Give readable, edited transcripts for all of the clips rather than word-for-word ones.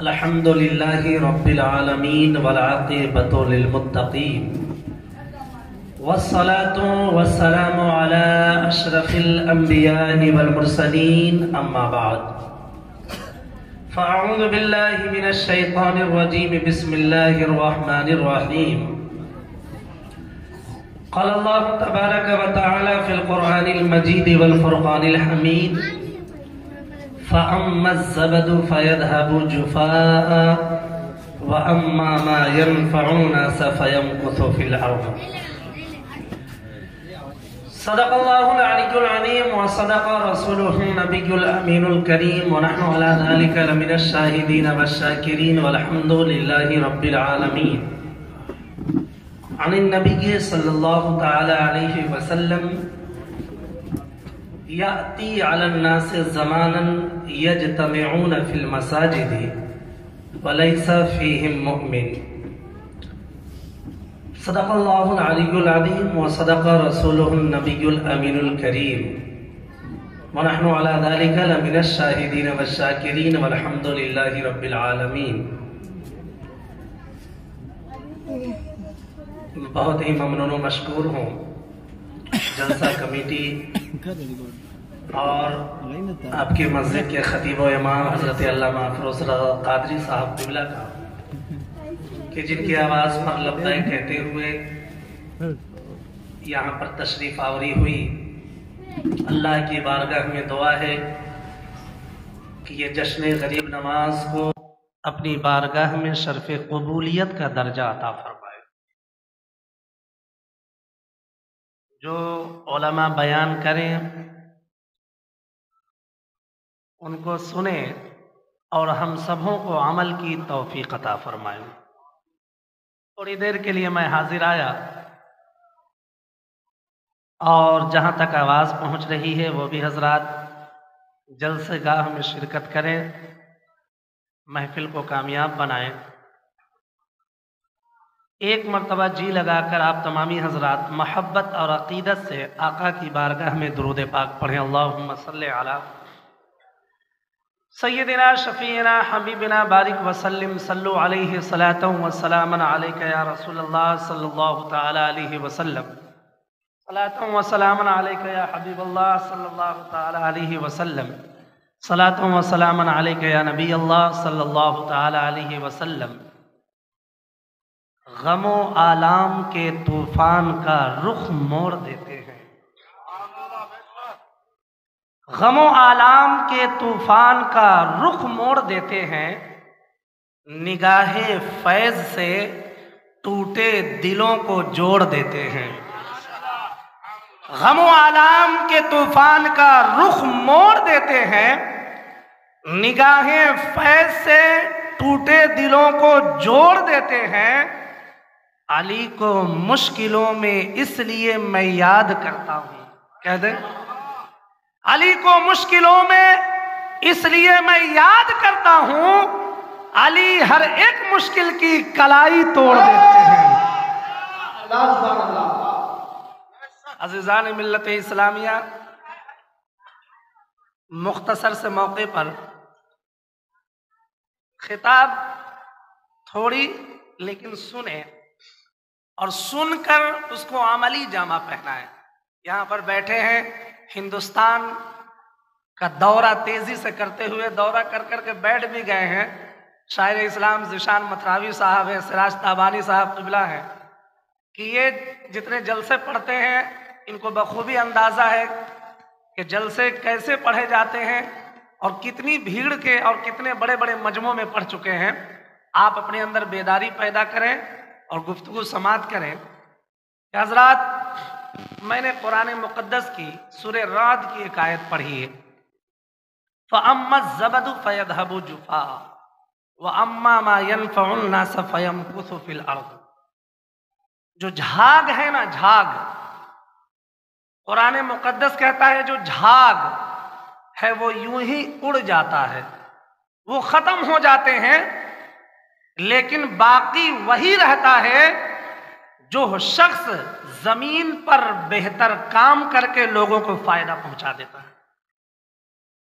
الحمد لله رب العالمين والعاقبة للمتقين والصلاة والسلام على أشرف الأنبياء والمرسلين أما بعد فأعوذ بالله من الشيطان الرجيم بسم الله الرحمن الرحيم قال الله تبارك وتعالى في القرآن المجيد والفرقان الحميد فأما الزبد فيذهب جفاء وأما ما ينفع الناس فيمكث في الأرض صدق الله العلي العظيم وصدق رسوله النبي الأمين الكريم ونحن على ذلك لمن الشاهدين والشاكرين والحمد لله رب العالمين. عن النبي صلى الله تعالى عليه وسلم يأتي على الناس زمانا يجتمعون في المساجد وليس فيهم مؤمن. صدق الله العلي العظيم وصدق رسوله النبي الأمين الكريم ونحن على ذلك لمن الشاهدين والشاكرين والحمد لله رب العالمين. بہت ہی ممنون و مشکور ہوں جلسہ کمیٹی اور آپ کے مسجد کے خطیب و امام حضرت علامہ فیروز رضا قادری صاحب قبلہ کا کہ جن کی آواز پر لبیک کہتے ہوئے یہاں پر تشریف آوری ہوئی. اللہ کی بارگاہ میں دعا ہے کہ یہ جشن غریب نواز کو اپنی بارگاہ میں شرف قبولیت کا درجہ عطا فرمائے. جو علماء بیان کریں ان کو سنیں اور ہم سبوں کو عمل کی توفیق عطا فرمائیں. تھوڑی دیر کے لیے میں حاضر آیا اور جہاں تک آواز پہنچ رہی ہے وہ بھی حضرات جلسہ گاہ میں شرکت کریں، محفل کو کامیاب بنائیں. ایک مرتبہ جی لگا کر آپ تمامی حضرات محبت اور عقیدت سے آقا کی بارگاہ میں درود پاک پڑھیں. اللہم صلی علی سیدنا شفیعنا حبیبنا بارک وسلم صلو علیہ صلاۃ و سلام علیک یا رسول اللہ صلی اللہ تعالی علیہ وسلم صلاۃ و سلام علیک یا حبیب اللہ صلی اللہ تعالی علیہ وسلم صلاۃ و سلام علیک یا نبی اللہ صلی اللہ تعالی علیہ وسلم. غم و آلام کے طوفان کا رخ موڑ دیتے ہیں، غم و آلام کے طوفان کا رخ موڑ دیتے ہیں، نگاہ فیض سے ٹوٹے دلوں کو جوڑ دیتے ہیں. غم و آلام کے طوفان کا رخ موڑ دیتے ہیں، نگاہ فیض سے ٹوٹے دلوں کو جوڑ دیتے ہیں. علی کو مشکلوں میں اس لیے میں یاد کرتا ہوں، کہہ دیں علی کو مشکلوں میں اس لیے میں یاد کرتا ہوں، علی ہر ایک مشکل کی کلائی توڑ دیتے ہیں. عزیزان ملت اسلامیہ، مختصر سے موقع پر خطاب تھوڑی لیکن سنیں اور سن کر اس کو عملی جامہ پہنائیں. یہاں پر بیٹھے ہیں، ہندوستان کا دورہ تیزی سے کرتے ہوئے دورہ کر کر کے بیٹھ بھی گئے ہیں. شاعر اسلام ذیشان متراوی صاحب ہیں، سراج تابانی صاحب قبلہ ہیں کہ یہ جتنے جلسے پڑھتے ہیں ان کو بخوبی اندازہ ہے کہ جلسے کیسے پڑھے جاتے ہیں اور کتنی بھیڑ کے اور کتنے بڑے بڑے مجمعوں میں پڑھ چکے ہیں. آپ اپنے اندر بیداری پیدا کریں اور گفتگو سماعت کریں. کہ حضرات، میں نے قرآن مقدس کی سورہ رعد کی ایک آیت پڑھی ہے، فَأَمَّا الزَّبَدُ فَيَذْهَبُ جُفَاءً وَأَمَّا مَا يَنْفَعُ النَّاسَ فَيَمْكُثُ فِي الْأَرْضِ. جو جھاگ ہے نا، جھاگ، قرآن مقدس کہتا ہے جو جھاگ ہے وہ یوں ہی اڑ جاتا ہے، وہ ختم ہو جاتے ہیں، لیکن باقی وہی رہتا ہے جو شخص زمین پر بہتر کام کر کے لوگوں کو فائدہ پہنچا دیتا ہے.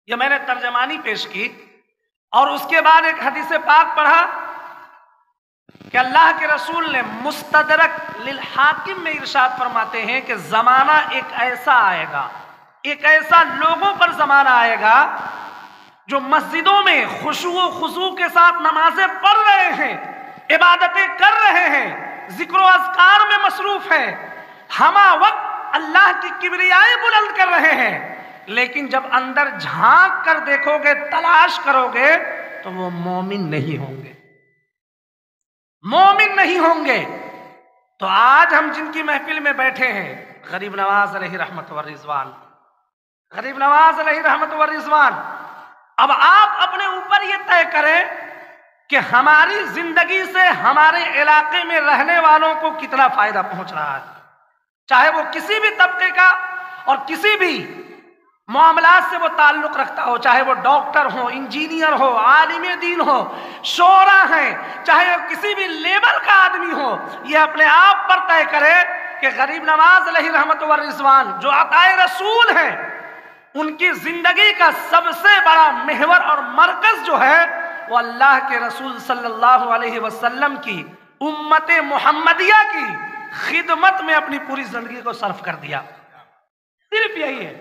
یہ میں نے ترجمانی پیش کی اور اس کے بعد ایک حدیث پاک پڑھا کہ اللہ کے رسول نے مستدرک للحاکم میں ارشاد فرماتے ہیں کہ زمانہ ایک ایسا آئے گا، ایک ایسا لوگوں پر زمانہ آئے گا جو مسجدوں میں خشوع و خضوع کے ساتھ نمازیں پڑھ رہے ہیں، عبادتیں کر رہے ہیں، ذکر و اذکار میں مصروف ہیں، ہمہ وقت اللہ کی کبریائی بلند کر رہے ہیں، لیکن جب اندر جھانک کر دیکھو گے، تلاش کرو گے تو وہ مومن نہیں ہوں گے، مومن نہیں ہوں گے۔ تو آج ہم جن کی محفل میں بیٹھے ہیں، غریب نواز علیہ رحمت و رضوان، غریب نواز علیہ رحمت و رضوان، اب آپ اپنے اوپر یہ طے کریں کہ ہماری زندگی سے ہمارے علاقے میں رہنے والوں کو کتنا فائدہ پہنچ رہا ہے، چاہے وہ کسی بھی طبقے کا اور کسی بھی معاملات سے وہ تعلق رکھتا ہو، چاہے وہ ڈاکٹر ہو، انجینئر ہو، عالم دین ہو، شعرا ہیں، چاہے وہ کسی بھی لیبل کا آدمی ہو، یہ اپنے آپ پر طے کرے کہ غریب نواز علیہ رحمت و رضوان جو عطائے رسول ہیں، ان کی زندگی کا سب سے بڑا محور اور مرکز جو ہے وہ اللہ کے رسول صلی اللہ علیہ وسلم کی امت محمدیہ کی خدمت میں اپنی پوری زندگی کو صرف کر دیا۔ صرف یہی ہے،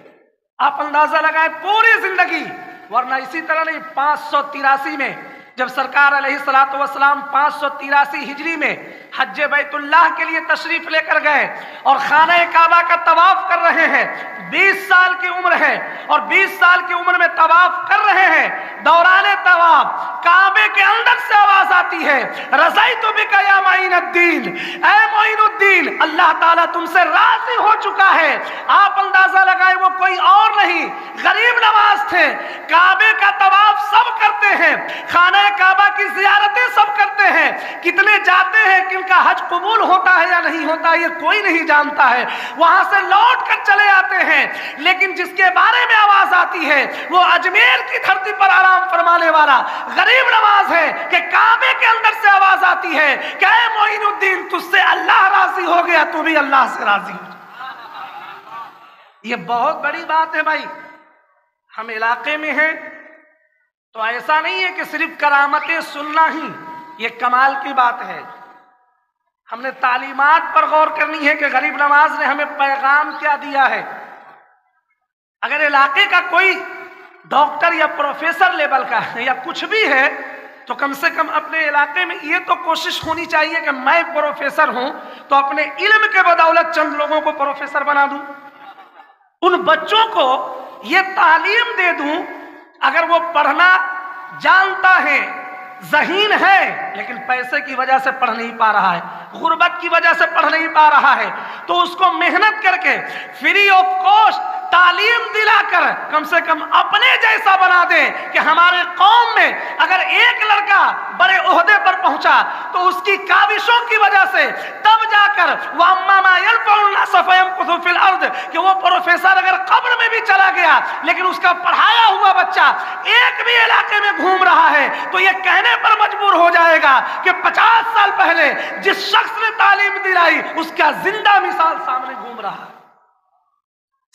آپ اندازہ لگائیں پوری زندگی، ورنہ اسی طرح نہیں 583 میں جب سرکار علیہ الصلوۃ والسلام 583 ہجری میں حج بیت اللہ کے لیے تشریف لے کر گئے اور خانہ کعبہ کا طواف کر رہے ہیں، 20 سال کی عمر ہے اور 20 سال کی عمر میں طواف کر رہے ہیں، دوران طواف کعبے کے اندر سے آواز آتی ہے، رضیت بک یا معین الدین، اے معین الدین، اللہ تعالیٰ تم سے راضی ہو چکا ہے۔ آپ اندازہ لگائیں وہ کوئی اور نہیں، غریب نواز تھے، کعبے کا طواف سب کرتے ہیں، خانہ کعبہ کی زیارتیں سب کرتے ہیں، کتنے جاتے ہیں، کن کا حج قبول ہوتا ہے یا نہیں ہوتا یہ کوئی نہیں جانتا ہے، وہاں سے لوٹ کر چلے آتے ہیں، لیکن جس کے بارے میں آواز آتی ہے وہ اجمیر کی دھرتی پر آرام فرمانے والا غریب نواز ہے کہ کعبے کے اندر سے آواز آتی ہے کہ اے معین الدین تجھ سے اللہ راضی ہو گیا، تو بھی اللہ سے راضی ہو جا۔ یہ بہت بڑی بات ہے بھائی، ہم علاقے میں ہیں تو ایسا نہیں ہے کہ صرف کرامتیں سننا ہی یہ کمال کی بات ہے، ہم نے تعلیمات پر غور کرنی ہے کہ غریب نواز نے ہمیں پیغام کیا دیا ہے۔ اگر علاقے کا کوئی ڈاکٹر یا پروفیسر لیول کا ہے یا کچھ بھی ہے تو کم سے کم اپنے علاقے میں یہ تو کوشش ہونی چاہیے کہ میں پروفیسر ہوں تو اپنے علم کے بدولت چند لوگوں کو پروفیسر بنا دوں، ان بچوں کو یہ تعلیم دے دوں، اگر وہ پڑھنا جانتا ہے، ذہین ہے، لیکن پیسے کی وجہ سے پڑھ نہیں پا رہا ہے، غربت کی وجہ سے پڑھ نہیں پا رہا ہے، تو اس کو محنت کر کے فری آف کاسٹ تعلیم دلا کر کم سے کم اپنے جیسا بنا دے کہ ہمارے قوم میں اگر ایک لڑکا بڑے عہدے پر پہنچا تو اس کی کاوشوں کی وجہ سے تب جا کر وَأَمَّا مَا يَنفَعُ النَّاسَ فَيَمْكُثُ فِي الْأَرْضِ کہ وہ پروفیسر اگر قبر میں بھی چلا گیا لیکن اس کا پڑھایا ہوا بچہ ایک بھی علاقے میں گھوم رہا ہے تو یہ کہنے پر مجبور ہو جائے گا کہ 50 سال پہلے جس شخص نے تعلیم دلائی اس کا زندہ مثال سامنے گھوم رہا ہے،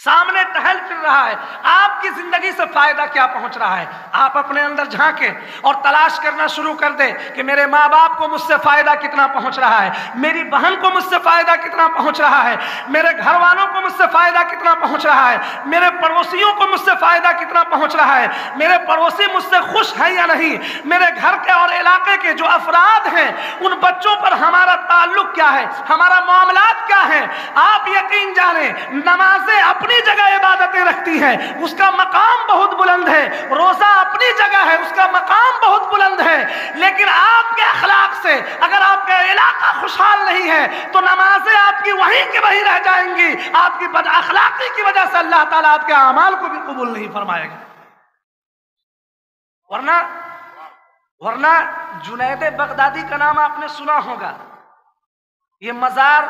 سامنے ٹہل پھر رہا ہے۔ آپ کی زندگی سے فائدہ کیا پہنچ رہا ہے؟ آپ اپنے اندر جھانکیں اور تلاش کرنا شروع کر دیں کہ میرے ماں باپ کو مجھ سے فائدہ کتنا پہنچ رہا ہے، میری بہن کو مجھ سے فائدہ کتنا پہنچ رہا ہے، میرے گھر والوں کو مجھ سے فائدہ کتنا پہنچ رہا ہے، میرے پڑوسیوں کو مجھ سے فائدہ کتنا پہنچ رہا ہے، میرے پڑوسی مجھ سے خوش ہیں یا نہیں، میرے گھر کے اور علاقے کے جو افراد ہیں ان بچوں پر ہمارا تعلق کیا ہے، ہمارا معاملات کیا ہے۔ آپ یقین جانیں نمازیں اپنی جگہ عبادتیں رکھتی ہے، اس کا مقام بہت بلند ہے، روزہ اپنی جگہ ہے، اس کا مقام بہت بلند ہے، لیکن آپ کے اخلاق سے اگر آپ کا علاقہ خوشحال نہیں ہے تو نمازیں آپ کی وہیں کی وہیں رہ جائیں گی، آپ کی بد اخلاقی کی وجہ سے اللہ تعالیٰ آپ کے اعمال کو بھی قبول نہیں فرمائے گا۔ ورنہ جنید بغدادی کا نام آپ نے سنا ہوگا، یہ مزار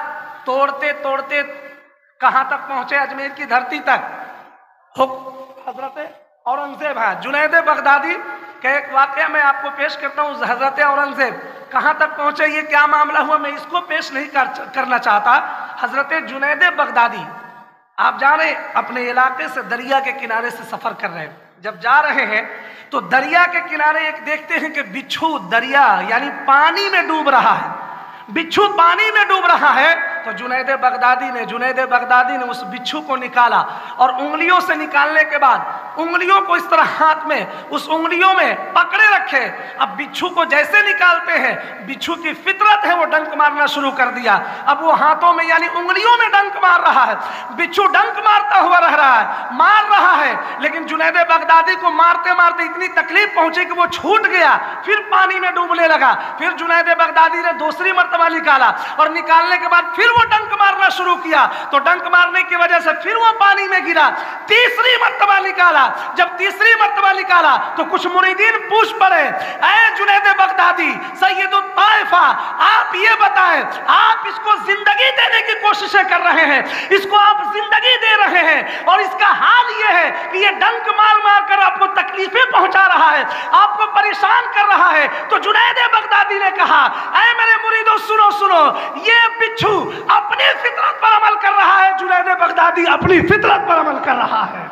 توڑتے توڑتے کہاں تک پہنچے؟ اجمیر کی دھرتی تک۔ حضرت اورنگزیب ہے، جنید بغدادی کا ایک واقعہ میں آپ کو پیش کرتا ہوں۔ حضرت اورنگزیب کہاں تک پہنچے، یہ کیا معاملہ ہوا، میں اس کو پیش نہیں کرنا چاہتا۔ حضرت جنید بغدادی آپ جا رہے اپنے علاقے سے دریا کے کنارے سے سفر کر رہے ہیں، جب جا رہے ہیں تو دریا کے کنارے ایک دیکھتے ہیں کہ بچھو دریا یعنی پانی میں ڈوب رہا ہے، بچھو پانی میں ڈوب رہا ہے، تو جنید بغدادی نے اس بچھو کو نکالا، اور انگلیوں سے نکالنے کے بعد انگلیوں کو اس طرح ہاتھ میں اس انگلیوں میں پکڑے رکھے۔ اب بچھو کو جیسے نکالتے ہیں، بچھو کی فطرت ہے وہ ڈنک مارنا شروع کر دیا۔ اب وہ ہاتھوں میں یعنی انگلیوں میں ڈنک مار رہا ہے، بچھو ڈنک مارتا ہوا رہ رہا ہے، مار رہا ہے، لیکن جنید بغدادی کو مارتے مارتے اتنی تکلیف پہنچی کہ وہ چھوٹ گیا، پھر پانی میں ڈوبنے لگا۔ پھر جنید بغدادی نے دوسری مرتبہ نکالا، اور نکالنے کے بعد پھر وہ ڈنک مارنا شروع کیا، تو ڈنک مارنے کی وجہ سے پھر وہ پانی میں گرا۔ تیسری مرتبہ نکالا، جب تیسری مرتبہ نکالا تو کچھ مریدین پوچھ پڑے، اے جنید بغدادی سید الطائفہ، آپ یہ بتائیں، آپ اس کو زندگی دینے کی کوششیں کر رہے ہیں، اس کو آپ زندگی دے رہے ہیں، اور اس کا حال یہ ہے کہ یہ ڈنک مار مار کر آپ کو تکلیفیں پہنچا رہا ہے، آپ کو پریشان کر رہا ہے۔ تو جنید بغدادی نے کہا، اے میرے مریدوں سنو، یہ بچھو اپنی فطرت پر عمل کر رہا ہے، جنید بغدادی اپنی فطرت پر عمل کر رہا ہے،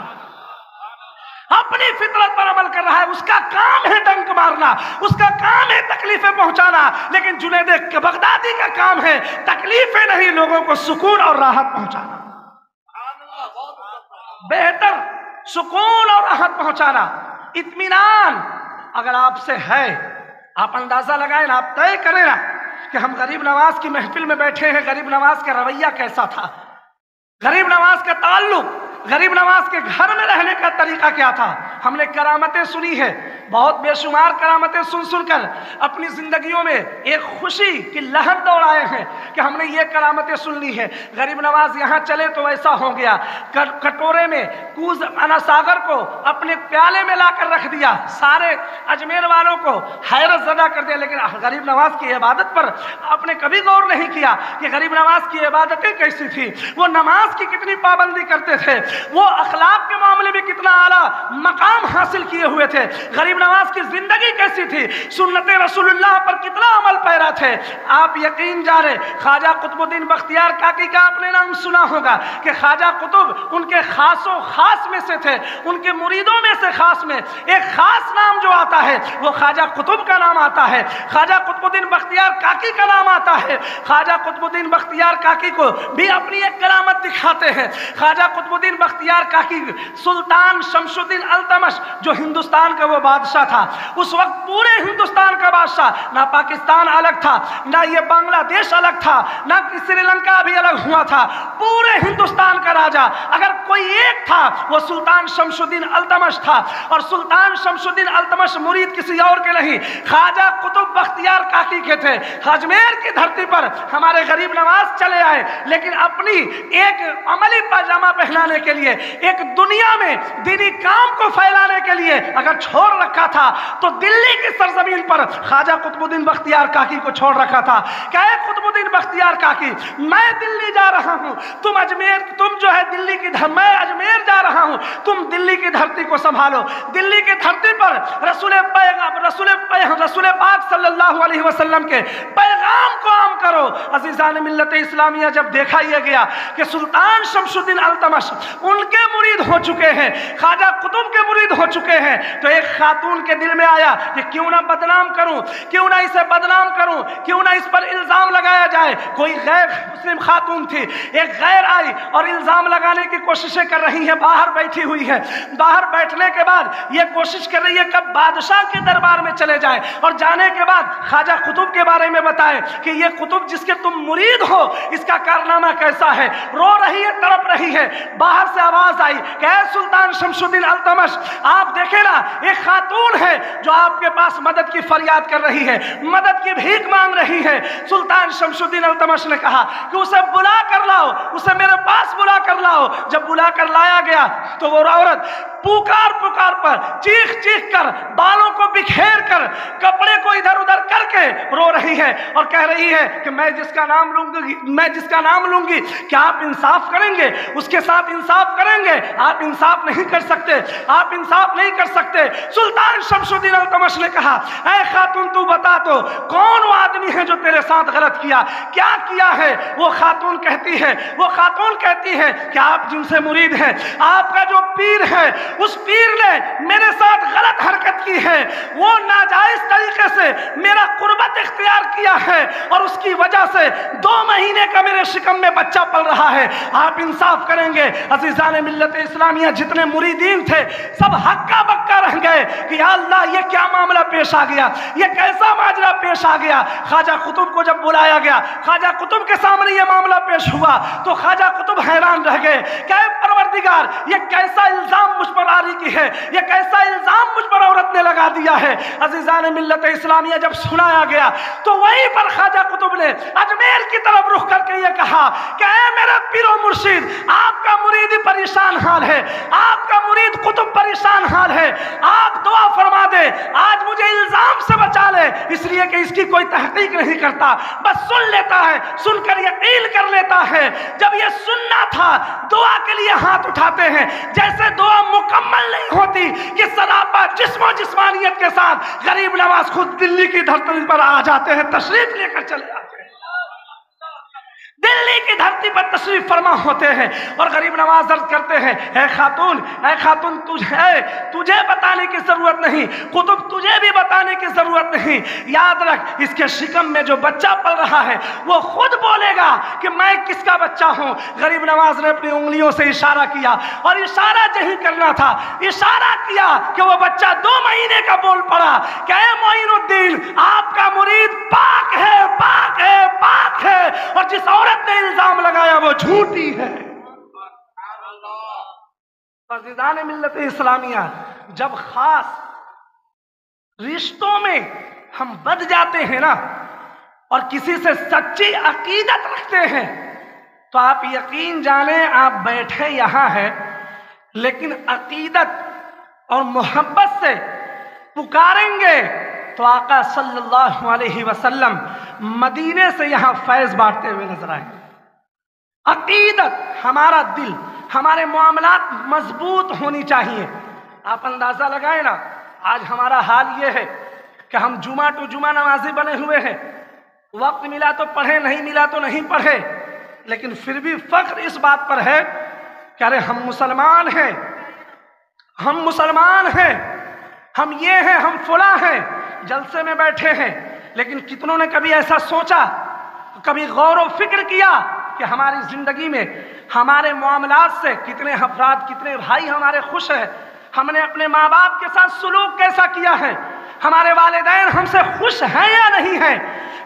اپنی فطرت پر عمل کر رہا ہے۔ اس کا کام ہے ڈنک مارنا، اس کا کام ہے تکلیفیں پہنچانا، لیکن جنید بغدادی کا کام ہے تکلیفیں نہیں، لوگوں کو سکون اور راحت پہنچانا، بہتر سکون اور راحت پہنچانا، اطمینان۔ اگر آپ سے ہے، آپ اندازہ لگائیں نا، آپ طے کریں نا کہ ہم غریب نواز کی محفل میں بیٹھے ہیں، غریب نواز کا رویہ کیسا تھا، غریب نواز کا تعلق، غریب نواز کے گھر میں رہنے کا طریقہ کیا تھا۔ ہم نے کرامتیں سنی ہے، بہت بے شمار کرامتیں سن کر اپنی زندگیوں میں ایک خوشی کی لہر دوڑائے ہیں کہ ہم نے یہ کرامتیں سن لی ہے۔ غریب نواز یہاں چلے تو ایسا ہو گیا، کٹورے میں کوز انا ساگر کو اپنے پیالے میں لا کر رکھ دیا، سارے اجمیر والوں کو حیرت زدہ کر دیا۔ لیکن غریب نواز کی عبادت پر آپ نے کبھی غور نہیں کیا کہ غریب نواز کی عبادتیں کیسی تھی، وہ نماز کی کتنی پابندی کرتے تھے، وہ اخلاق کے معاملے میں کتنا اعلیٰ مقام حاصل کیے ہوئے تھے، غریب نواز کی زندگی کیسی تھی، سنت رسول اللہ پر کتنا عمل پیرا تھے۔ آپ یقین جانیں، خواجہ قطب الدین بختیار کاکی کا آپ نے نام سنا ہوگا کہ خواجہ قطب ان کے خاص و خاص میں سے تھے، ان کے مریدوں میں سے خاص میں ایک خاص نام جو آتا ہے وہ خواجہ قطب کا نام آتا ہے، خواجہ قطب الدین بختیار کاکی کا نام آتا ہے۔ خواجہ قطب الدین بختیار کاکی کو بھی اپنی ایک کرامت دکھاتے ہیں۔ خواجہ قطب الدین بختیار کاکی سلطان شمس الدین التمش جو ہندوستان کا وہ بادشاہ تھا، اس وقت پورے ہندوستان کا بادشاہ، نہ پاکستان الگ تھا، نہ یہ بنگلہ دیش الگ تھا، نہ سری لنکا بھی الگ ہوا تھا، پورے ہندوستان کا راجا اگر کوئی ایک تھا وہ سلطان شمس الدین التمش تھا، اور سلطان شمس الدین التمش مرید کسی اور کے نہیں، خواجہ قطب بختیار کاکی کے تھے۔ اجمیر کی دھرتی پر ہمارے غریب نواز چلے آئے، لیکن اپنی ایک عملی پاجامہ پہنانے کے لیے، ایک دنیا میں دینی کام کو پھیلانے کے لیے اگر چھوڑ رکھا تھا تو دلی کی سرزمین پر خواجہ قطب الدین بختیار کاکی کو چھوڑ رکھا تھا کہ اے قطب الدین بختیار کاکی، میں دلی جا رہا ہوں، تم اجمیر، تم جو ہے دلی کی میں اجمیر جا رہا ہوں، تم دلی کی دھرتی کو سنبھالو، دلی کی دھرتی پر رسول پاک صلی اللہ علیہ وسلم کے پیغام کو عام کرو۔ عزیزان ملت اسلامیہ، جب دیکھا یہ گیا کہ سلطان شمس الدین التمش ان کے مرید ہو چکے ہیں، خواجہ قطب کے مرید ہو چکے ہیں، تو ایک خاتون کے دل میں آیا کہ کیوں نہ بدنام کروں، کیوں نہ اسے بدنام کروں، کیوں نہ اس پر الزام لگایا جائے۔ کوئی غیر مسلم خاتون تھی، ایک غیر آئی اور الزام لگانے کی کوششیں کر رہی ہے، باہر بیٹھی ہوئی ہے، باہر بیٹھنے کے بعد یہ کوشش کر رہی ہے کب بادشاہ کے دربار میں چلے جائیں، اور جانے کے بعد خواجہ قطب کے بارے میں بتائیں کہ یہ قطب جس کے تم مرید ہو اس کا کارنامہ کیسا ہے۔ رو رہی ہے، تڑپ رہی ہے، باہر سے آواز آئی کہ اے سلطان شمس الدین التمش، آپ دیکھیں نا، ایک خاتون ہے جو آپ کے پاس مدد کی فریاد کر رہی ہے، مدد کی بھیک مانگ رہی ہے۔ سلطان شمس الدین التمش نے کہا کہ اسے بلا کر لاؤ، اسے میرے پاس بلا کر لاؤ۔ جب بلا کر لایا گیا تو وہ عورت پکار پر چیخ کر، بالوں کو بکھیر کر، کپڑے کو ادھر ادھر کر کے رو رہی ہے اور کہہ رہی ہے کہ میں جس کا نام لوں گی کیا آپ انصاف کریں گے، اس کے ساتھ انصاف کریں گے؟ آپ انصاف نہیں کر سکتے، آپ انصاف نہیں کر سکتے۔ سلطان شمس الدین التمش نے کہا اے خاتون، تو بتا تو کون وہ آدمی ہے جو تیرے ساتھ غلط کیا ہے؟ وہ خاتون کہتی ہے کہ آپ جن سے مرید ہیں، آپ کا جو پیر ہے اس پیر نے میرے ساتھ غلط حرکت کی ہے، وہ ناجائز طریقے سے میرا قربت اختیار کیا ہے اور اس کی وجہ سے 2 مہینے کا میرے شکم میں بچہ پل رہا ہے، آپ انصاف کریں گے؟ عزیزان ملت اسلامیہ جتنے مریدین تھے سب ہکا بکا رہ گئے کہ یا اللہ یہ کیا معاملہ پیش آ گیا، یہ کیسا ماجرا پیش آ گیا۔ خواجہ قطب کو جب بلایا گیا، خواجہ قطب کے سامنے یہ معاملہ پیش ہوا تو خواجہ قطب حیران رہ گئے کہ اے پروردگار یہ کیسا الزام مجھ پر آری کی ہے، یہ کیسا الزام مجھ پر عورت نے لگا دیا ہے۔ عزیزان ملت اسلامیہ جب سنایا گیا تو وہیں پر خواجہ قطب نے اجمیر کی طرف رخ کر کے یہ کہا کہ اے میرا پیر و مرشد، آپ کا مرید پریشان حال ہے، آپ کا مرید قطب پریشان حال ہے، آپ دعا فرما دے آج مجھے الزام سے بچا لے، اس لیے کہ اس کی کوئی تحقیق نہیں کرتا، بس سن لیتا ہے، سن کر یقین کر لیتا ہے۔ جب یہ سننا تھا دعا کے لیے ہاتھ اٹھاتے ہیں، جیسے دعا مکمل نہیں ہوتی کہ سراپا جسم و جسمانیت کے ساتھ غریب نواز خود دلی کی دھرتی پر آ جاتے ہیں، تشریف لے کر چلے جاتے ہیں، دلی کی دھرتی پر تشریف فرما ہوتے ہیں اور غریب نواز عرض کرتے ہیں اے خاتون تجھے بتانے کی ضرورت نہیں، قطب تجھے بھی بتانے کی ضرورت نہیں، یاد رکھ اس کے شکم میں جو بچہ پل رہا ہے وہ خود بولے گا کہ میں کس کا بچہ ہوں۔ غریب نواز نے اپنی انگلیوں سے اشارہ کیا اور اشارہ یہی کرنا تھا، اشارہ کیا کہ وہ بچہ 2 مہینے کا بول پڑا کہ اے معین الدین آپ کا مرید پاک ہے، پاک ہے، پاک ہے، اور جس عورت نے الزام لگایا وہ جھوٹی ہے۔ عزیزان ملت اسلامیہ جب خاص رشتوں میں ہم بد جاتے ہیں نا اور کسی سے سچی عقیدت رکھتے ہیں تو آپ یقین جانیں آپ بیٹھے یہاں ہیں لیکن عقیدت اور محبت سے پکاریں گے تو آقا صلی اللہ علیہ وسلم مدینے سے یہاں فیض بانٹتے ہوئے نظر آئیں گے۔ عقیدت، ہمارا دل، ہمارے معاملات مضبوط ہونی چاہیے۔ آپ اندازہ لگائیں نا آج ہمارا حال یہ ہے کہ ہم جمعہ ٹو جمعہ نمازی بنے ہوئے ہیں، وقت ملا تو پڑھے، نہیں ملا تو نہیں پڑھے، لیکن پھر بھی فخر اس بات پر ہے کہ ارے ہم مسلمان ہیں، ہم مسلمان ہیں، ہم یہ ہیں، ہم فلاں ہیں، جلسے میں بیٹھے ہیں، لیکن کتنوں نے کبھی ایسا سوچا، کبھی غور و فکر کیا کہ ہماری زندگی میں ہمارے معاملات سے کتنے افراد، کتنے بھائی ہمارے خوش ہیں، ہم نے اپنے ماں باپ کے ساتھ سلوک کیسا کیا ہے، ہمارے والدین ہم سے خوش ہیں یا نہیں ہیں،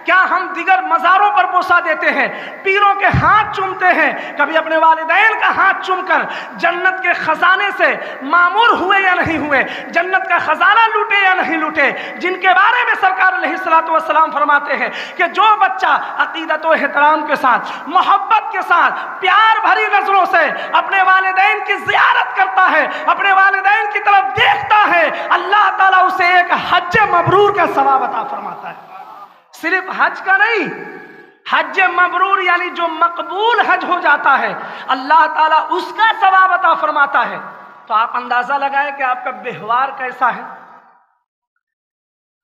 کیا ہم دیگر مزاروں پر بوسہ دیتے ہیں، پیروں کے ہاتھ چومتے ہیں، کبھی اپنے والدین کا ہاتھ چوم کر جنت کے خزانے سے معمور ہوئے یا نہیں ہوئے، جنت کا خزانہ لوٹے یا نہیں لوٹے، جن کے بارے میں سرکار علیہ الصلوۃ والسلام فرماتے ہیں کہ جو بچہ عقیدت و احترام کے ساتھ، محبت کے ساتھ، پیار بھری نظروں سے اپنے والدین کی زیارت کرتا ہے، اپنے والدین کی طرف دیکھتا ہے، اللہ تعالیٰ اسے ایک حج مبرور کا ثواب عطا فرماتا ہے۔ صرف حج کا نہیں، حج مبرور یعنی جو مقبول حج ہو جاتا ہے اللہ تعالیٰ اس کا ثواب عطا فرماتا ہے۔ تو آپ اندازہ لگائیں کہ آپ کا بہوار کیسا ہے،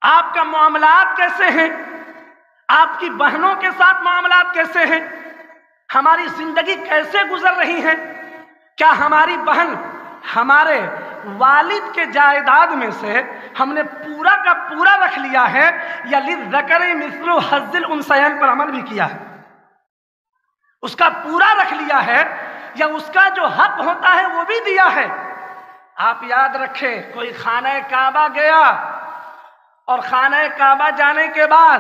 آپ کا معاملات کیسے ہیں، آپ کی بہنوں کے ساتھ معاملات کیسے ہیں، ہماری زندگی کیسے گزر رہی ہے، کیا ہماری بہن ہمارے والد کے جائیداد میں سے ہم نے پورا کا پورا رکھ لیا ہے یا للذکر مثل حظ الانثیین پر عمل بھی کیا ہے، اس کا پورا رکھ لیا ہے یا اس کا جو حق ہوتا ہے وہ بھی دیا ہے۔ آپ یاد رکھیں کوئی خانہ کعبہ گیا اور خانہ کعبہ جانے کے بعد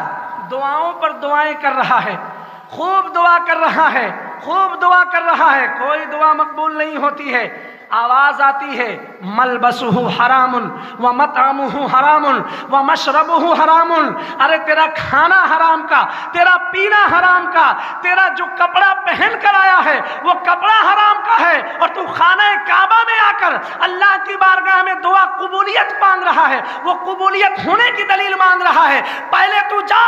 دعاؤں پر دعائیں کر رہا ہے، خوب دعا کر رہا ہے، خوب دعا کر رہا ہے، کوئی دعا مقبول نہیں ہوتی ہے، آواز آتی ہے ملبسہ حرام ومطعمہ حرام ومشربہ حرام، ارے تیرا کھانا حرام کا، تیرا پینا حرام کا، تیرا جو کپڑا پہن کر آیا ہے وہ کپڑا حرام کا ہے، اور تو خانہ کعبہ میں آ کر اللہ کی بارگاہ میں دعا قبولیت مانگ رہا ہے، وہ قبولیت ہونے کی دلیل مانگ رہا ہے۔ پہلے تو جا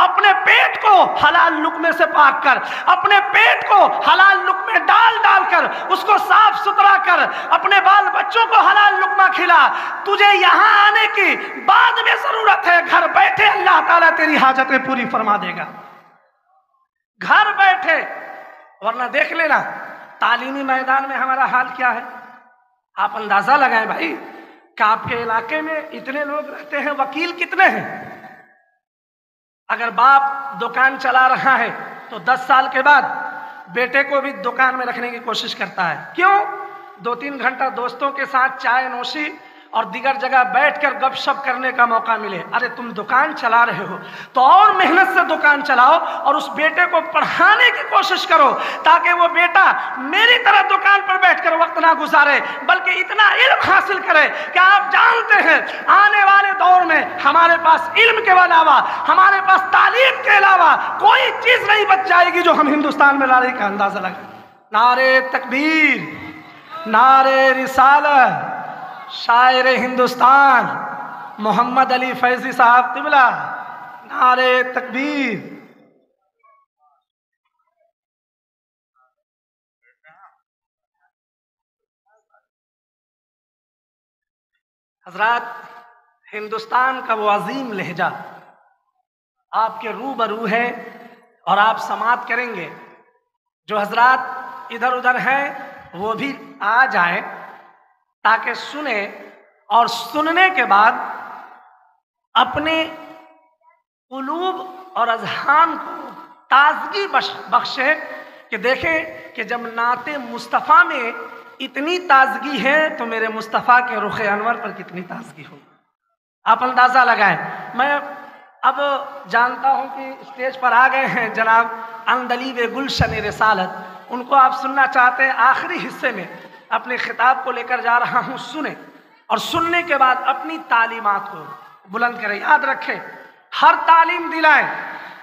اپنے پیٹ کو حلال لقمے سے پاک کر، اپنے پیٹ کو حلال لقمے ڈال ڈال کر اس کو صاف ستھرا کر، اپنے بال بچوں کو حلال لقمہ کھلا، تجھے یہاں آنے کی بعد میں ضرورت ہے، گھر بیٹھے اللہ تعالیٰ تیری حاجتیں پوری فرما دے گا، گھر بیٹھے۔ ورنہ دیکھ لینا تعلیمی میدان میں ہمارا حال کیا ہے، آپ اندازہ لگائیں بھائی کہ آپ کے علاقے میں اتنے لوگ رہتے ہیں، وکیل کتنے ہیں؟ اگر باپ دکان چلا رہا ہے تو 10 سال کے بعد بیٹے کو بھی دکان میں رکھنے کی کوشش کرتا ہے. کیوں؟ 2-3 گھنٹہ دوستوں کے ساتھ چائے نوشی اور دیگر جگہ بیٹھ کر گپ شپ کرنے کا موقع ملے. ارے تم دکان چلا رہے ہو تو اور محنت سے دکان چلاؤ اور اس بیٹے کو پڑھانے کی کوشش کرو تاکہ وہ بیٹا میری طرح دکان پر بیٹھ کر وقت نہ گزارے بلکہ اتنا علم حاصل کرے کہ آپ جانتے ہیں آنے والے دور میں ہمارے پاس علم کے علاوہ، ہمارے پاس تعلیم کے علاوہ کوئی چیز نہیں بچ جائے گی جو ہم ہندوستان میں لانے کا اندازہ لگائیں. نعرے تکبیر، نعرے رسالت. شاعر ہندوستان محمد علی فیضی صاحب قبلہ، نعرے تکبیر. حضرات، ہندوستان کا وہ عظیم لہجہ آپ کے روبرو ہے اور آپ سماعت کریں گے. جو حضرات ادھر ادھر ہیں وہ بھی آ جائیں تاکہ سنیں اور سننے کے بعد اپنے قلوب اور اذہان کو تازگی بخشے کہ دیکھیں کہ جب نعت مصطفیٰ میں اتنی تازگی ہے تو میرے مصطفیٰ کے رخ انور پر کتنی تازگی ہوگی. آپ اندازہ لگائیں. میں اب جانتا ہوں کہ اسٹیج پر آ گئے ہیں جناب عندلیب گلشن رسالت، ان کو آپ سننا چاہتے ہیں. آخری حصے میں اپنے خطاب کو لے کر جا رہا ہوں، سنیں اور سننے کے بعد اپنی تعلیمات کو بلند کریں. یاد رکھیں، ہر تعلیم دلائیں،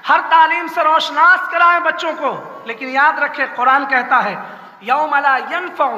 ہر تعلیم سے روشناس کرائیں بچوں کو، لیکن یاد رکھیں قرآن کہتا ہے یوم لا ینفع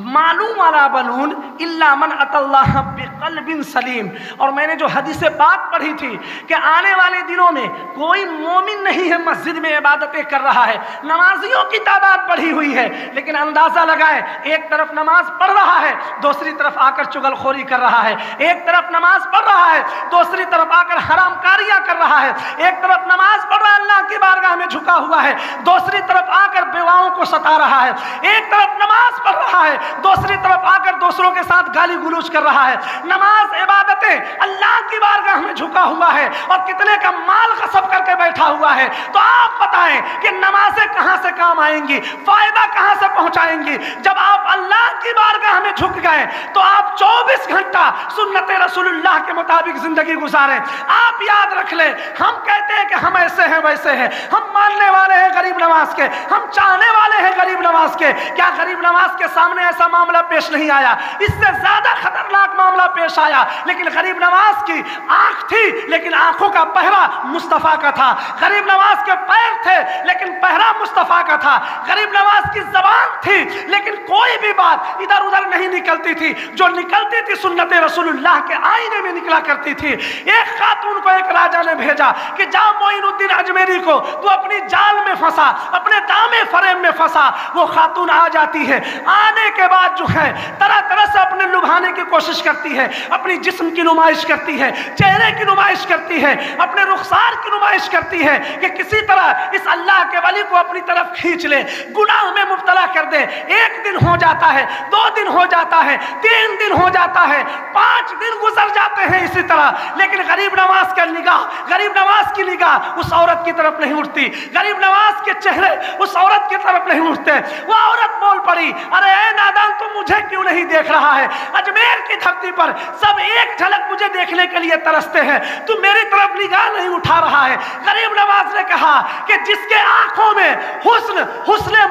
مال ولا بنون الا من اتى الله بقلب سلیم. اور میں نے جو حدیث پاک پڑھی تھی کہ آنے والے دنوں میں کوئی مومن نہیں ہے مسجد میں عبادتیں کر رہا ہے، نمازیوں کی تعداد بڑھی ہوئی ہے لیکن اندازہ لگائیں ایک طرف نماز پڑھ رہا ہے دوسری طرف آ کر چغل خوری کر رہا ہے، ایک طرف نماز پڑھ رہا ہے دوسری طرف آ کر حرام کاریاں کر رہا ہے، ایک طرف نماز پڑھ رہا ہے اللہ کی بارگاہ میں جھکا ہوا ہے دوسری طرف آ کر بیواؤں کو ستا رہا ہے، ایک طرف نماز پڑھ رہا ہے دوسری طرف آ کر دوسروں کے ساتھ گالی گلوچ کر رہا ہے. نماز عبادتیں اللہ کی بارگاہ میں جھکا ہوا ہے اور کتنے کا مال غصب کر کے بیٹھا ہوا ہے. تو آپ بتائیں کہ نمازیں کہاں سے کام آئیں گی، فائدہ کہاں سے پہنچائیں گی؟ جب آپ اللہ کی بارگاہ میں جھک گئے تو آپ 24 گھنٹہ سنت رسول اللہ کے مطابق زندگی گزاریں. آپ یاد رکھ لیں، ہم کہتے ہیں کہ ہم ایسے ہیں ویسے ہیں، ہم ماننے والے ہیں غریب نواز کے، ہم چاہنے والے ہیں غریب نواز کے. کیا غریب نواز کے سامنے ایسا معاملہ پیش نہیں آیا؟ اس سے زیادہ خطرناک معاملہ پیش آیا. لیکن غریب نواز کی آنکھ تھی لیکن آنکھوں کا پہرا مصطفیٰ کا تھا. غریب نواز کے پیر تھے لیکن پہرا مصطفیٰ کا تھا. غریب نواز کی زبان تھی لیکن کوئی بھی بات ادھر ادھر نہیں نکلتی تھی، جو نکلتی تھی سنت رسول اللہ کے آئینے میں نکلا کرتی تھی. ایک خاتون کو ایک راجا نے بھیجا کہ جا معین الدین اجمیری کو تو اپنی جال میں پھنسا، اپنے دامے فریم میں پھنسا. وہ خاتون آ جاتی ہے، آنے کے بعد جو ہے طرح طرح سے اپنے لبھانے کی کوشش کرتی ہے، اپنی جسم کی نمائش کرتی ہے، چہرے کی نمائش کرتی ہے، اپنے رخسار کی نمائش کرتی ہے کہ کسی طرح اس اللہ کے ولی کو اپنی طرف کھینچ لے، گناہ میں مبتلا کر دے. 1 دن ہو جاتا ہے، 2 دن ہو جاتا ہے، 3 دن ہو جاتا ہے، 5 دن گزر جاتے ہیں اسی طرح، لیکن غریب نواز کا نگاہ، غریب نواز کی نگاہ اس عورت کی طرف نہیں اٹھتی، غریب نواز کے چہرے اس عورت کی طرف نہیں اٹھتے. وہ عورت بول پڑی، ارے اے نادان تو مجھے کیوں نہیں دیکھ رہا ہے؟ اجمیر کی دھرتی پر سب ایک جھلک مجھے دیکھنے کے لیے ترستے ہیں، تو میری طرف نگاہ نہیں اٹھا رہا ہے. غریب نواز نے کہا کہ جس کے آنکھوں میں حسن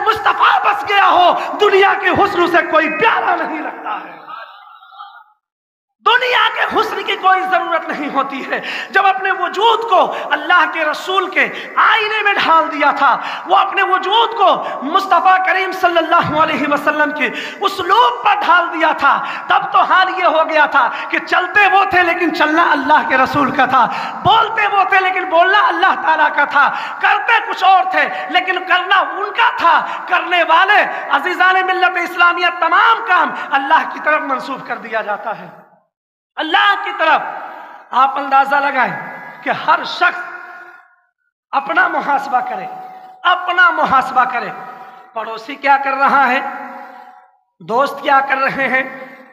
مصطفیٰ بس گیا ہو، دنیا کے حسن سے کوئی پیارا نہیں لگتا ہے. دنیا کے حسن کی کوئی ضرورت نہیں ہوتی ہے. جب اپنے وجود کو اللہ کے رسول کے آئینے میں ڈھال دیا تھا، وہ اپنے وجود کو مصطفیٰ کریم صلی اللہ علیہ وسلم کے اسلوب پر ڈھال دیا تھا، تب تو حال یہ ہو گیا تھا کہ چلتے وہ تھے لیکن چلنا اللہ کے رسول کا تھا، بولتے وہ تھے لیکن بولنا اللہ تعالیٰ کا تھا، کرتے کچھ اور تھے لیکن کرنا ان کا تھا. کرنے والے عزیزان ملت اسلامیہ تمام کام اللہ کی طرف منسوب کر دیا جاتا ہے، اللہ کی طرف. آپ اندازہ لگائیں کہ ہر شخص اپنا محاسبہ کرے، اپنا محاسبہ کرے. پڑوسی کیا کر رہا ہے، دوست کیا کر رہے ہیں،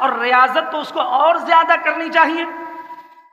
اور ریاضت تو اس کو اور زیادہ کرنی چاہیے،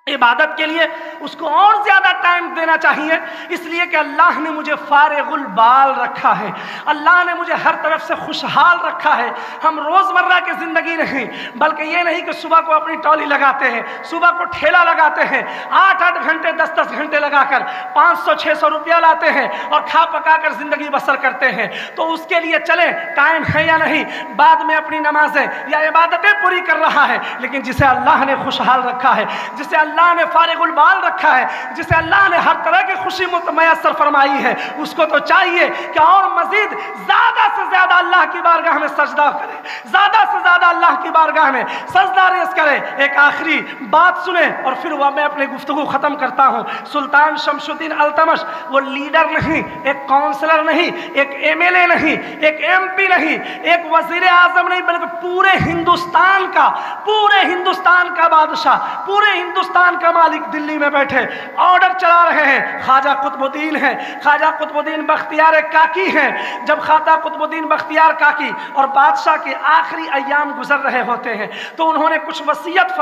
عبادت کے لیے اس کو اور زیادہ ٹائم دینا چاہیے، اس لیے کہ اللہ نے مجھے فارغ البال رکھا ہے، اللہ نے مجھے ہر طرف سے خوشحال رکھا ہے۔ ہم روزمرہ کی زندگی نہیں، بلکہ یہ نہیں کہ صبح کو اپنی ٹولی لگاتے ہیں، صبح کو ٹھیلا لگاتے ہیں، 8-8 گھنٹے 10-10 گھنٹے لگا کر 500-600 روپیہ لاتے ہیں اور کھا پکا کر زندگی بسر کرتے ہیں۔ تو اس کے لیے چلیں، ٹائم ہے یا نہیں، بعد میں اپنی نمازیں یا عبادتیں پوری کر رہا ہے، لیکن جسے اللہ نے خوشحال رکھا ہے، جسے اللہ نے فارغ البال رکھا ہے، جسے اللہ نے ہر طرح کی خوشی میسر فرمائی ہے، اس کو تو چاہیے کہ اور مزید زیادہ سے زیادہ اللہ کی بارگاہ میں سجدہ کرے، زیادہ سے زیادہ اللہ کی بارگاہ میں سجدہ ریز کرے۔ ایک آخری بات سنیں اور پھر وہ میں اپنی گفتگو ختم کرتا ہوں۔ سلطان شمس الدین التمش وہ لیڈر نہیں، ایک کونسلر نہیں، ایک ایم ایل اے نہیں، ایک ایم پی نہیں، ایک وزیر اعظم نہیں، بلکہ پورے ہندوستان کا بادشاہ، پورے ہندوستان کا مالک دلی میں بیٹھے آرڈر چلا رہے ہیں۔ خواجہ قطب الدین ہیں، خواجہ قطب الدین بختیار کاکی ہیں۔ جب خواجہ قطب الدین بختیار کاکی اور بادشاہ کے آخری ایام گزر رہے ہوتے ہیں تو انہوں نے کچھ وصیت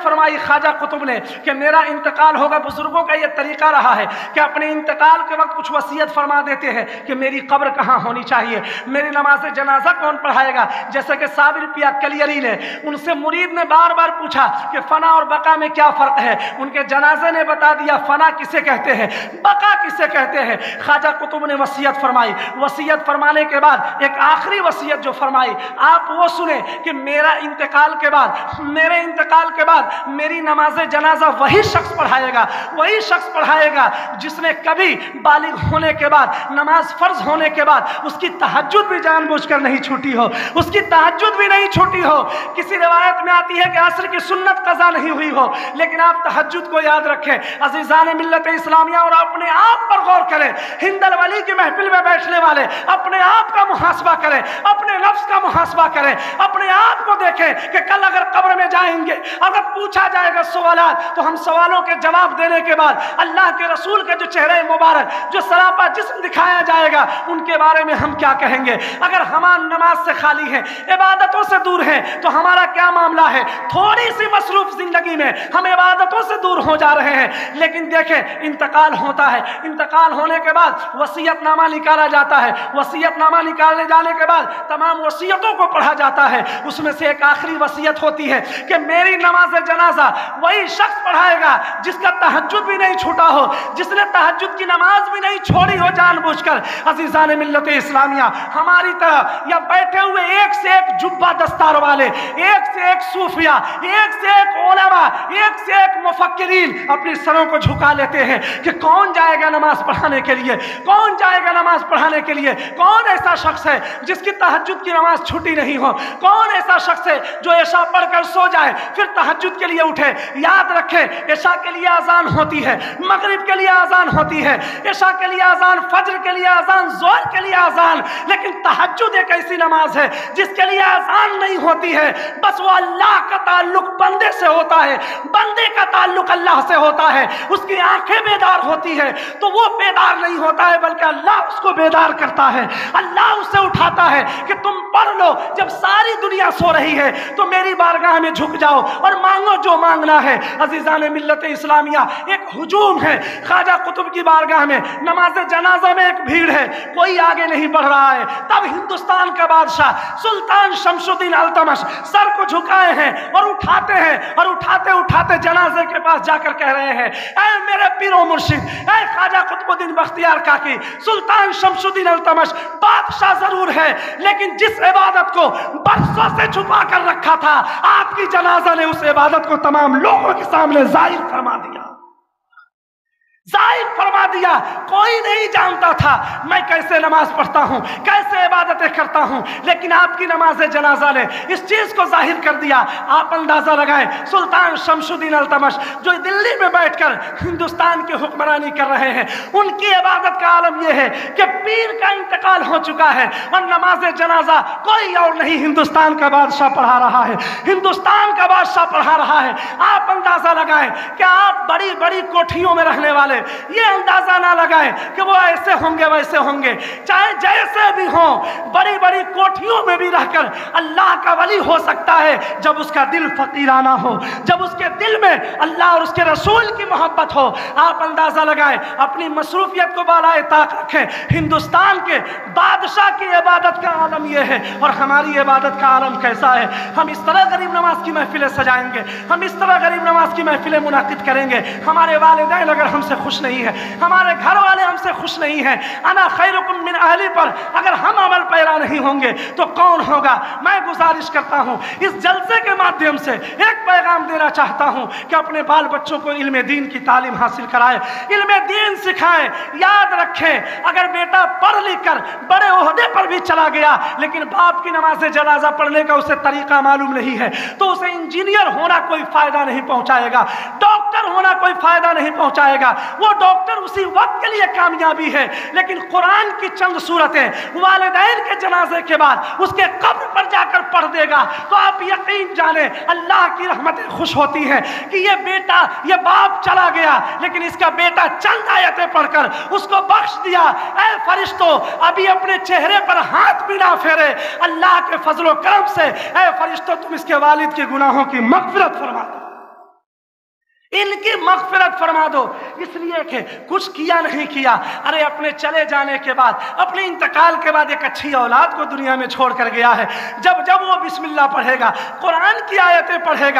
فرمائی خواجہ قطب نے کہ میرا انتقال ہوگا۔ بزرگوں کا یہ طریقہ رہا ہے کہ اپنے انتقال کے وقت کچھ وصیت فرما دیتے ہیں کہ میری قبر کہاں ہونی چاہیے، میری نماز جنازہ کون پڑھائے گا۔ جیسے کہ صابر پیا کلیری نے، ان سے مرید نے بار بار پوچھا کہ فنا اور بقا میں کیا فرق ہے، ان کے جنازے نے بتا دیا فنا کسے کہتے ہیں، بقا کسے کہتے ہیں۔ خواجہ قطب نے وصیت فرمائی، وصیت فرمانے کے بعد ایک آخری وصیت جو فرمائی آپ وہ سنیں کہ میرے انتقال کے بعد میری نماز جنازہ وہی شخص پڑھائے گا جس نے کبھی بالغ ہونے کے بعد، نماز فرض ہونے کے بعد اس کی تہجد بھی جان بوجھ کر نہیں چھوٹی ہو، اس کی تہجد بھی نہیں چھوٹی ہو۔ کسی روایت میں آتی ہے کہ عصر کی سنت قضا نہیں ہوئی ہو، لیکن آپ تہجد کو یاد رکھیں عزیزان ملت اسلامیہ، اور اپنے آپ پر غور کریں۔ ہند الولی کی محفل میں بیٹھنے والے اپنے آپ کا محاسبہ کریں، اپنے نفس کا محاسبہ کریں، اپنے آپ کو دیکھیں کہ کل اگر قبر میں جائیں گے، اگر پوچھا جائے گا سوالات، تو ہم سوالوں کے جواب دینے کے بعد اللہ کے رسول کا جو چہرہ مبارک، جو سراپا جسم دکھایا جائے گا، ان کے بارے میں ہم کیا کہیں گے؟ اگر ہم نماز سے خالی ہیں، عبادتوں سے دور ہیں، تو ہمارا کیا معاملہ ہے؟ تھوڑی سی مصروف زندگی میں ہم عبادتوں سے دور ہو جا رہے ہیں۔ لیکن دیکھیں انتقال ہوتا ہے، انتقال ہونے کے بعد وصیت نامہ نکالا جاتا ہے، وصیت نامہ نکالنے جانے کے بعد تمام وصیتوں کو پڑھا جاتا ہے، اس میں سے ایک آخری وصیت ہوتی ہے کہ میری نماز جنازہ وہی شخص پڑھائے گا جس کا تہجد بھی نہیں چھوٹا ہو، جس نے تہجد کی نماز بھی نہیں چھوڑی ہو جان بوجھ کر۔ عزیزان ملت اسلامیہ، ہماری طرح یا بیٹھے ہوئے ایک سے ایک جبہ دستار والے، ایک سے ایک صوفیہ، ایک سے ایک علماء، ایک سے ایک مفکرین اپنی سروں کو جھکا لیتے ہیں کہ کون جائے گا نماز پڑھانے کے لیے، کون جائے گا نماز پڑھانے کے لیے، کون ایسا شخص ہے جس کی تہجد کی نماز چھٹی نہیں ہو، کون ایسا شخص ہے جو عشاء پڑھ کر سو جائے پھر تہجد کے لیے اٹھے۔ یاد رکھیں عشاء کے لیے اذان ہوتی ہے، مغرب کے لیے اذان ہوتی ہے، عشاء کے لیے اذان، فجر کے لیے اذان، ظہر کے لیے اذان، لیکن تہجد ایک ایسی نماز ہے جس کے لیے اذان نہیں ہوتی ہے، بس وہ اللہ کا تعلق بندے سے ہوتا ہے، بندے کا تعلق اللہ سے ہوتا ہے، اس کی آنکھیں بیدار ہوتی ہے تو وہ بیدار نہیں ہوتا ہے بلکہ اللہ اس کو بیدار کرتا ہے، اللہ اسے اٹھاتا ہے کہ تم پڑھ لو، جب ساری دنیا سو رہی ہے تو میری بارگاہ میں جھک جاؤ اور مانگو جو مانگنا ہے۔ عزیزان ملت اسلامیہ، ایک ہجوم ہے خواجہ قطب کی بارگاہ میں، نماز جنازہ میں ایک بھیڑ ہے، کوئی آگے نہیں بڑھ رہا ہے۔ تب ہندوستان کا بادشاہ سلطان شمس الدین التمش سر کو جھکائے ہیں اور اٹھاتے ہیں، اور اٹھاتے جنازے کے پاس جا کر کہہ رہے ہیں اے میرے پیر و مرشد، اے خواجہ قطب الدین بختیار کاکی، سلطان شمس الدین التمش بادشاہ ضرور ہے لیکن جس عبادت کو برسوں سے چھپا کر رکھا تھا، آپ کی جنازہ نے اس عبادت کو تمام لوگوں کے سامنے ظاہر فرما دیا، ظاہر فرما دیا۔ کوئی نہیں جانتا تھا میں کیسے نماز پڑھتا ہوں، کیسے عبادتیں کرتا ہوں، لیکن آپ کی نماز جنازہ نے اس چیز کو ظاہر کر دیا۔ آپ اندازہ لگائیں سلطان شمس الدین التمش جو دلی میں بیٹھ کر ہندوستان کی حکمرانی کر رہے ہیں، ان کی عبادت کا عالم یہ ہے کہ پیر کا انتقال ہو چکا ہے اور نماز جنازہ کوئی اور نہیں ہندوستان کا بادشاہ پڑھا رہا ہے، ہندوستان کا بادشاہ پڑھا رہا ہے۔ آپ اندازہ لگائیں کہ آپ بڑی بڑی کوٹھیوں میں رہنے والے یہ اندازہ اندازہ نہ لگائیں کہ وہ ایسے ہوں گے ویسے ہوں گے، چاہے جیسے بھی ہوں، بڑی بڑی کوٹھیوں میں بھی رہ کر اللہ کا ولی ہو سکتا ہے جب اس کا دل فقیرانہ ہو، جب اس کے دل میں اللہ اور اس کے رسول کی محبت ہو۔ آپ اندازہ لگائیں، اپنی مصروفیت کو بالائے طاق رکھیں۔ ہندوستان کے بادشاہ کی عبادت کا عالم یہ ہے، اور ہماری عبادت کا عالم کیسا ہے؟ ہم اس طرح غریب نواز کی محفلیں سجائیں گے، ہم اس طرح غریب نواز کی محفلیں منعقد کریں گے، ہمارے والدین اگر ہم سے خوش نہیں ہیں، ہمارے گھر والے ہم سے خوش نہیں ہیں، انا خیرکم من اہلی پر اگر ہم عمل پیرا نہیں ہوں گے تو کون ہوگا؟ میں گزارش کرتا ہوں اس جلسے کے مادھیم سے ایک پیغام دینا چاہتا ہوں کہ اپنے بال بچوں کو علم دین کی تعلیم حاصل کرائے، علم دین سکھائیں۔ یاد رکھیں، اگر بیٹا پڑھ لکھ کر بڑے عہدے پر بھی چلا گیا لیکن باپ کی نماز جنازہ پڑھنے کا اسے طریقہ معلوم نہیں ہے تو اسے انجینئر ہونا کوئی فائدہ نہیں پہنچائے گا، ڈاکٹر ہونا کوئی فائدہ نہیں پہنچائے گا۔ وہ ڈاکٹر اسی وقت کے لیے کامیابی ہے، لیکن قرآن کی چند صورتیں والدین کے جنازے کے بعد اس کے قبر پر جا کر پڑھ دے گا تو آپ یقین جانیں اللہ کی رحمتیں خوش ہوتی ہیں کہ یہ بیٹا، یہ باپ چلا گیا لیکن اس کا بیٹا چند آیتیں پڑھ کر اس کو بخش دیا۔ اے فرشتوں، ابھی اپنے چہرے پر ہاتھ بھی نہ پھیرے، اللہ کے فضل و کرم سے اے فرشتوں تم اس کے والد کے گناہوں کی مغفرت فرما دو، ان کی مغفرت فرما دو، اس لیے کہ کچھ کیا نہیں کیا۔ ارے اپنے چلے جانے کے بعد، اپنے انتقال کے بعد ایک اچھی اولاد کو دنیا میں چھوڑ کر گیا ہے۔ جب وہ بسم اللہ پڑھے گا، قرآن کی آیتیں پڑھے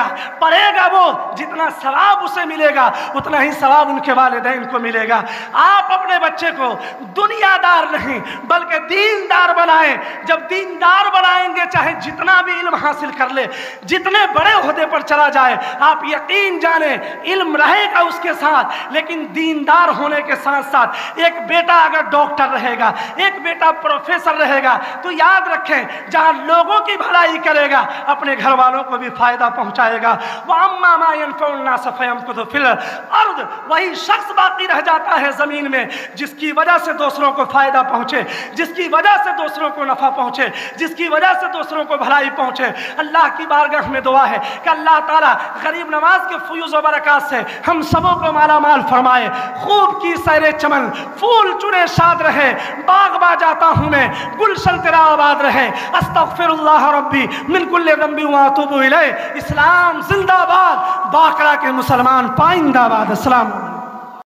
گا وہ جتنا ثواب اسے ملے گا اتنا ہی ثواب ان کے والدین کو ملے گا۔ آپ اپنے بچے کو دنیا دار نہیں بلکہ دیندار بنائیں۔ جب دیندار بنائیں گے چاہے جتنا بھی علم حاصل کر لے، جتنے بڑے عہدے پر چلا جائے، آپ یقین جانیں علم رہے گا اس کے ساتھ، لیکن دیندار ہونے کے ساتھ ساتھ ایک بیٹا اگر ڈاکٹر رہے گا، ایک بیٹا پروفیسر رہے گا تو یاد رکھیں جہاں لوگوں کی بھلائی کرے گا اپنے گھر والوں کو بھی فائدہ پہنچائے گا۔ وَأَمَّا مَا يَنْفَعُ النَّاسَ فَيَمْكُثُ فِي الْأَرْضِ، وہی شخص باقی رہ جاتا ہے زمین میں جس کی وجہ سے دوسروں کو فائدہ پہنچے، جس کی وجہ سے دوسروں کو نفع پہنچے، جس کی وجہ سے دوسروں کو بھلائی پہنچے۔ اللہ کی بارگاہ میں دعا ہے کہ اللہ تعالیٰ غریب نواز کے فیوز و برکات سے ہم سبوں کو مالا مال فرمائے، خوب کی سیر چمن، پھول چنے شاد رہے، باغ با جاتا ہوں میں، گلشن تیرا آباد رہے۔ استغفر اللہ ربی من کل ذنب واتوب الیہ۔ اسلام زندہ باد، باقرہ کے مسلمان پائندہ باد۔ السلام۔